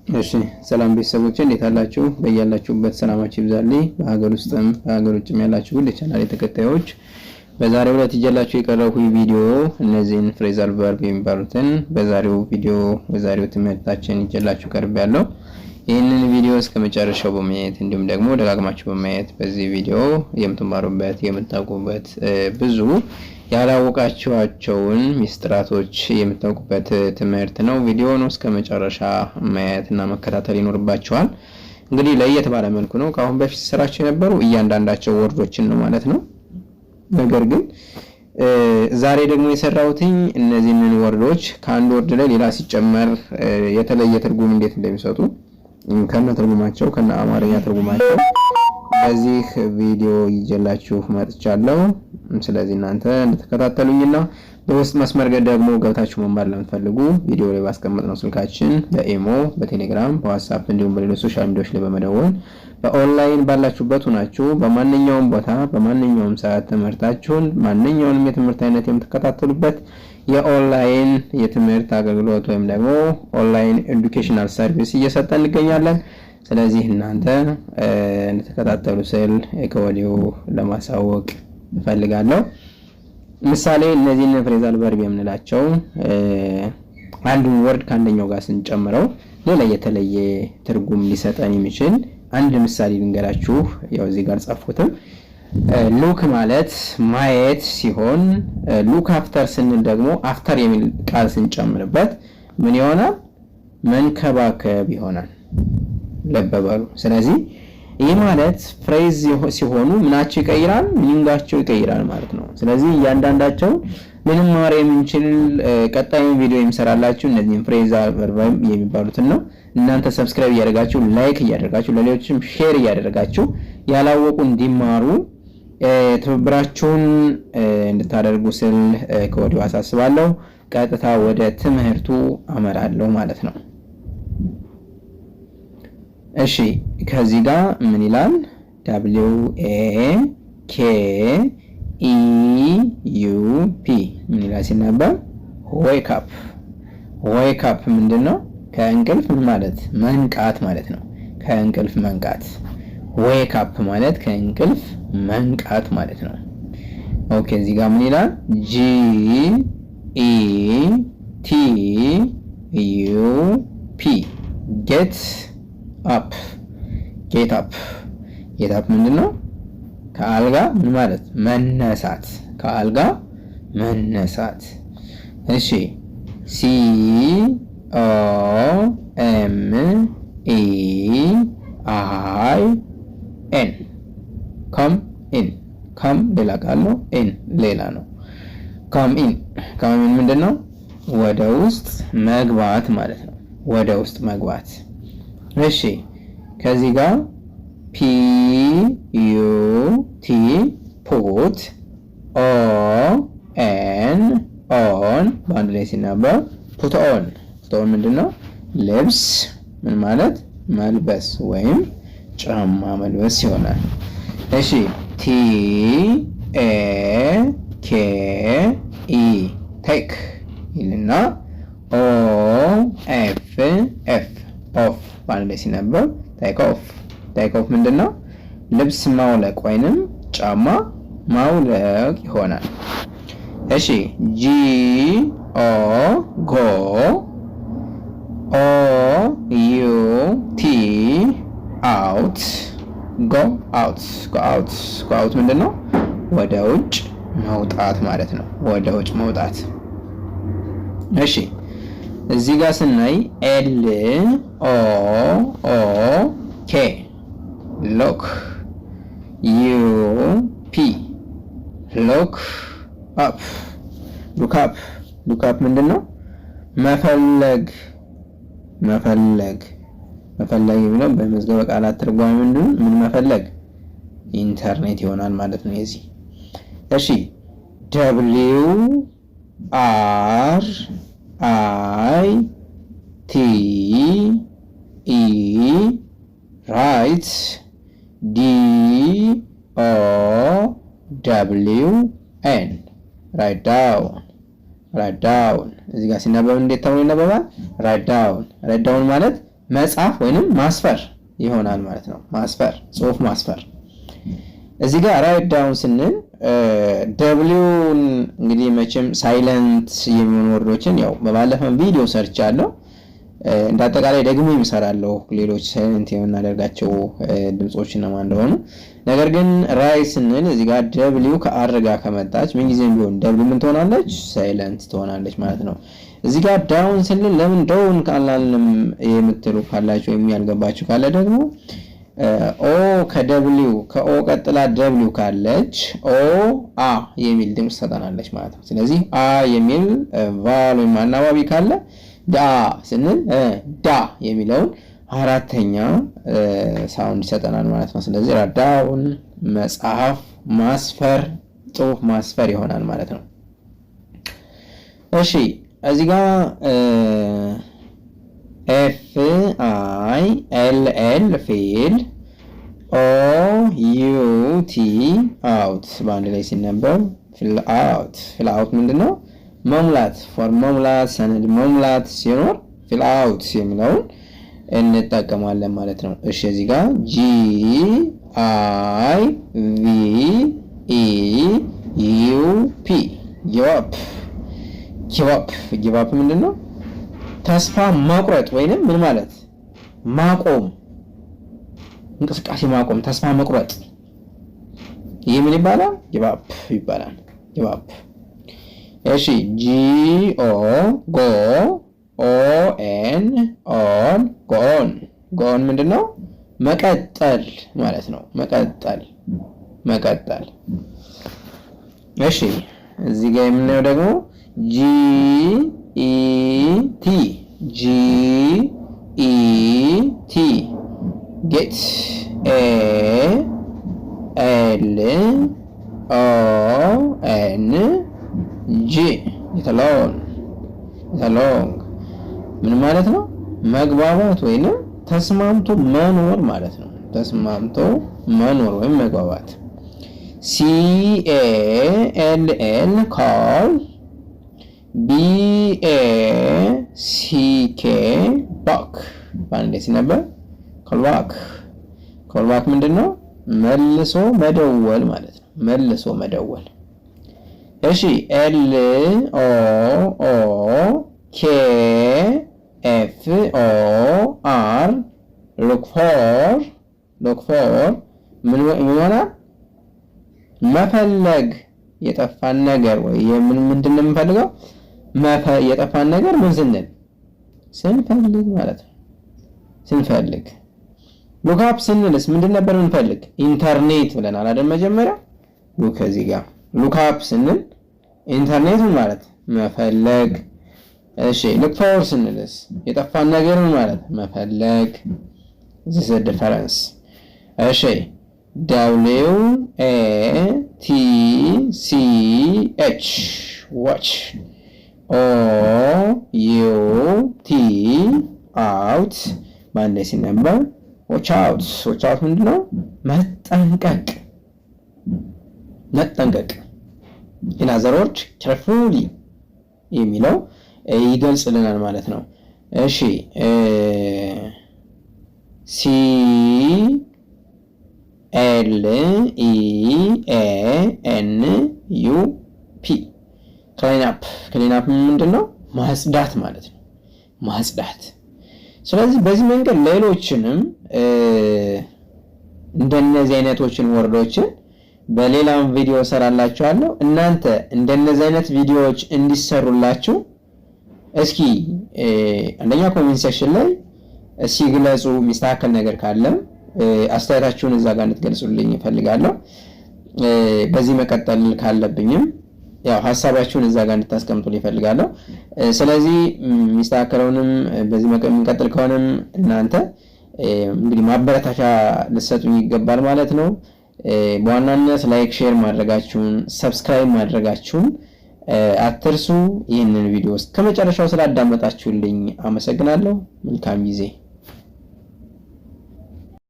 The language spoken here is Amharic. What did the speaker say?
እሺ ሰላም ቤተሰቦቼ እንዴት አላችሁ? በእያላችሁበት ሰላማችሁ ይብዛልኝ። በሀገር ውስጥም በሀገር ውጭም ያላችሁ ሁሉ የቻናሌ ተከታዮች በዛሬው ዕለት ይዤላችሁ የቀረብኩት ቪዲዮ እነዚህን ፍሬዛል ቨርብ የሚባሉትን በዛሬው ትምህርታችን ይዤላችሁ ቀርቤያለሁ። ይህንን ቪዲዮ እስከ መጨረሻው በማየት እንዲሁም ደግሞ ደጋግማችሁ በማየት በዚህ ቪዲዮ የምትማሩበት የምታውቁበት ብዙ ያላወቃችኋቸውን ሚስጥራቶች የምታውቁበት ትምህርት ነው። ቪዲዮውን እስከ መጨረሻ ማየትና መከታተል ይኖርባችኋል። እንግዲህ ለየት ባለ መልኩ ነው ከአሁን በፊት ስራቸው የነበሩ እያንዳንዳቸው ወርዶችን ነው ማለት ነው። ነገር ግን ዛሬ ደግሞ የሰራሁትኝ እነዚህን ወርዶች ከአንድ ወርድ ላይ ሌላ ሲጨመር የተለየ ትርጉም እንዴት እንደሚሰጡ ከነ ትርጉማቸው ከነ አማርኛ ትርጉማቸው በዚህ ቪዲዮ ይዤላችሁ መጥቻለሁ። ስለዚህ እናንተ እንድትከታተሉኝና በውስጥ መስመር ደግሞ ገብታችሁ መማር ለምትፈልጉ ቪዲዮ ላይ ባስቀመጥነው ስልካችን በኢሞ፣ በቴሌግራም፣ በዋትስአፕ እንዲሁም በሌሎች ሶሻል ሚዲያዎች ላይ በመደወል በኦንላይን ባላችሁበት ሆናችሁ በማንኛውም ቦታ በማንኛውም ሰዓት ትምህርታችሁን ማንኛውንም የትምህርት አይነት የምትከታተሉበት የኦንላይን የትምህርት አገልግሎት ወይም ደግሞ ኦንላይን ኤዱኬሽናል ሰርቪስ እየሰጠን እንገኛለን። ስለዚህ እናንተ እንድትከታተሉ ስል ከወዲሁ ለማሳወቅ እፈልጋለሁ። ምሳሌ እነዚህን ፍሬዛል ቨርብ የምንላቸው አንዱን ወርድ ከአንደኛው ጋር ስንጨምረው ሌላ የተለየ ትርጉም ሊሰጠን የሚችል አንድ ምሳሌ ልንገራችሁ። ያው እዚህ ጋር ጻፍኩትም ሉክ ማለት ማየት ሲሆን ሉክ አፍተር ስንል ደግሞ አፍተር የሚል ቃል ስንጨምርበት ምን ይሆናል? መንከባከብ ይሆናል። ለበበሉ። ስለዚህ ይህ ማለት ፍሬዝ ሲሆኑ ምናቸው ይቀይራል? ሚኒንጋቸው ይቀይራል ማለት ነው። ስለዚህ እያንዳንዳቸው ልንማር የምንችል ቀጣይ ቪዲዮ የሚሰራላችሁ እነዚህን ፍሬዛል ቨርብ የሚባሉትን ነው። እናንተ ሰብስክራይብ እያደረጋችሁ ላይክ እያደረጋችሁ ለሌሎችም ሼር እያደረጋችሁ ያላወቁ እንዲማሩ ትብብራችሁን እንድታደርጉ ስል ከወዲሁ አሳስባለሁ። ቀጥታ ወደ ትምህርቱ አመራለሁ ማለት ነው። እሺ ከዚህ ጋር ምን ይላል? WAKEUP ምን ይላል ሲነበብ? ዌክ አፕ። ዌክ አፕ ምንድነው? ከእንቅልፍ ማለት መንቃት ማለት ነው። ከእንቅልፍ መንቃት። ዌክ አፕ ማለት ከእንቅልፍ መንቃት ማለት ነው። ኦኬ እዚህ ጋር ምን ይላል? GETUP ጌት አፕ። ጌት አፕ። ጌት አፕ ምንድነው? ከአልጋ ምን ማለት? መነሳት። ከአልጋ መነሳት። እሺ COMEIN come in። come ሌላ ቃል ነው። in ሌላ ነው። come in ምንድነው? ወደ ውስጥ መግባት ማለት ነው። ወደ ውስጥ መግባት። እሺ ከዚህ ጋር PUT ፑት ON በአንድ ላይ ሲነበብ ፑት ኦን። ፑት ኦን ምንድነው? ልብስ ምን ማለት? መልበስ ወይም ጫማ መልበስ ይሆናል። እሺ TAKE ቴክ ይልና OFF ኦፍ በአንድ ላይ ሲነበብ ቴክ ኦፍ። ቴክ ኦፍ ምንድነው? ልብስ ማውለቅ ወይንም ጫማ ማውለቅ ይሆናል። እሺ GO OUT out go out ምንድነው? ወደ ውጭ መውጣት ማለት ነው። ወደ ውጭ መውጣት። እሺ እዚህ ጋር ስናይ LOOK ሎክ UP ሎክ አፕ። ሉክ አፕ ምንድነው? መፈለግ የሚለው በመዝገበ ቃላት ትርጓሜ ምንድነው? ምን መፈለግ? ኢንተርኔት ይሆናል ማለት ነው የዚህ። እሺ WRITE ራይት DOWN ራይት ዳውን። እዚህ ጋር ሲነበብ እንዴት ተብሎ ይነበባል? ራይት ዳውን ማለት መጻፍ ወይንም ማስፈር ይሆናል ማለት ነው። ማስፈር ጽሁፍ ማስፈር። እዚህ ጋር ራይት ዳውን ስንል ደብሊውን እንግዲህ መቼም ሳይለንት የሚሆኑ ወርዶችን ያው በባለፈው ቪዲዮ ሰርች አለው እንዳጠቃላይ ደግሞ ይሰራለው ሌሎች ሳይለንት የምናደርጋቸው ድምጾች ነው እንደሆነ። ነገር ግን ራይት ስንል እዚህ ጋር ደብሊው ከአር ጋር ከመጣች ምን ጊዜም ቢሆን ደብሊው ምን ትሆናለች? ሳይለንት ትሆናለች ማለት ነው። እዚህ ጋር ዳውን ስንል ለምን ዳውን ካላልንም የምትሉ ካላችሁ የሚያልገባችሁ ካለ ደግሞ ኦ ከደብሊው ከኦ ቀጥላ ደብሊው ካለች ኦ አ የሚል ድምጽ ትሰጠናለች ማለት ነው። ስለዚህ አ የሚል ቫል ወይም አናባቢ ካለ ዳ ስንል ዳ የሚለውን አራተኛ ሳውንድ ይሰጠናል ማለት ነው። ስለዚህ ዳውን መጽሐፍ ማስፈር ጽሁፍ ማስፈር ይሆናል ማለት ነው። እሺ እዚህ ጋር ኤፍ አይ ኤል ኤል ፊል ኦ ዩ ቲ አውት በአንድ ላይ ሲነበብ ፊል አውት። ፊል አውት ምንድነው? መሙላት። ፎር መሙላት ሰነድ መሙላት ሲኖር ፊል አውት የሚለውን እንጠቀማለን ማለት ነው። እሺ እዚህ ጋር ጂ አይ ቪ ኢ ዩ ፒ ጊቭ አፕ። ጊቭ አፕ ምንድነው? ተስፋ ማቁረጥ ወይንም ምን ማለት ማቆም፣ እንቅስቃሴ ማቆም፣ ተስፋ መቁረጥ። ይህ ምን ይባላል? ጊቭ አፕ ይባላል። ጊቭ አፕ። እሺ ጂ ኦ ጎ ኦ ኤን ኦን ጎን። ጎን ምንድነው? መቀጠል ማለት ነው። መቀጠል መቀጠል። እሺ እዚህ ጋር የምናየው ደግሞ ጂ ኢ ቲ ጂ ኢ ቲ ጌት ኤ ኤል ኦ ኤን ጂ የተሎንግ ምን ማለት ነው? መግባባት ወይንም ተስማምቶ መኖር ማለት ነው። ተስማምቶ መኖር ወይም መግባባት። ሲ ኤ ኤል ኤል ኮል ቢ ኤ ሲ ኬ ባክ በአንድ ላይ ሲነበብ ኮልባክ። ኮልባክ ምንድነው? መልሶ መደወል ማለት ነው። መልሶ መደወል። እሺ ኤል ኦ ኦ ኬ ኤፍ ኦ አር ሎክ ፎር ምን ይሆናል? መፈለግ የጠፋን ነገር ወይ ምንድን ነው የምንፈልገው? የጠፋን ነገር ምን ስንፈልግ ማለት ነው። ስንፈልግ። ሉክ አፕ ስንልስ ምንድን ነበር የምንፈልግ? ኢንተርኔት ብለናል አይደል መጀመሪያ። ሉክ እዚህ ጋር ሉክ አፕ ስንል ኢንተርኔት ማለት መፈለግ። እሺ ሉክ ፎር ስንልስ የጠፋን ነገር ማለት መፈለግ። this is a difference። እሺ ደብሊው ኤ ቲ ሲ ኤች watch ኦ ዩ ቲ አውት በአንድ ላይ ሲነበብ watch out ምንድነው? መጠንቀቅ መጠንቀቅ። in other words carefully የሚለው ይገልጽልናል ማለት ነው። እሺ ሲ ኤል ኢ ኤ ኤን ዩ ፒ ክሊን አፕ ምንድነው? ማጽዳት ማለት ነው። ማጽዳት። ስለዚህ በዚህ መንገድ ሌሎችንም እንደነዚህ አይነቶችን ወርዶችን በሌላም ቪዲዮ ሰራላችኋለሁ። እናንተ እንደነዚህ አይነት ቪዲዮዎች እንዲሰሩላችሁ እስኪ አንደኛ ኮሜንት ሴክሽን ላይ ሲግለጹ የሚስተካከል ነገር ካለ አስተያየታችሁን እዛ ጋር እንድትገልጹልኝ እፈልጋለሁ። በዚህ መቀጠል ካለብኝም ያው ሐሳባችሁን እዛ ጋር እንድታስቀምጡልኝ እፈልጋለሁ። ስለዚህ የሚስተካከለውንም በዚህ መቀጠል ከሆነም እናንተ እንግዲህ ማበረታቻ ልትሰጡኝ ይገባል ማለት ነው። በዋናነት ላይክ፣ ሼር ማድረጋችሁን፣ ሰብስክራይብ ማድረጋችሁን አትርሱ። ይህንን ቪዲዮ ከመጨረሻው ስላዳመጣችሁልኝ አመሰግናለሁ። መልካም ጊዜ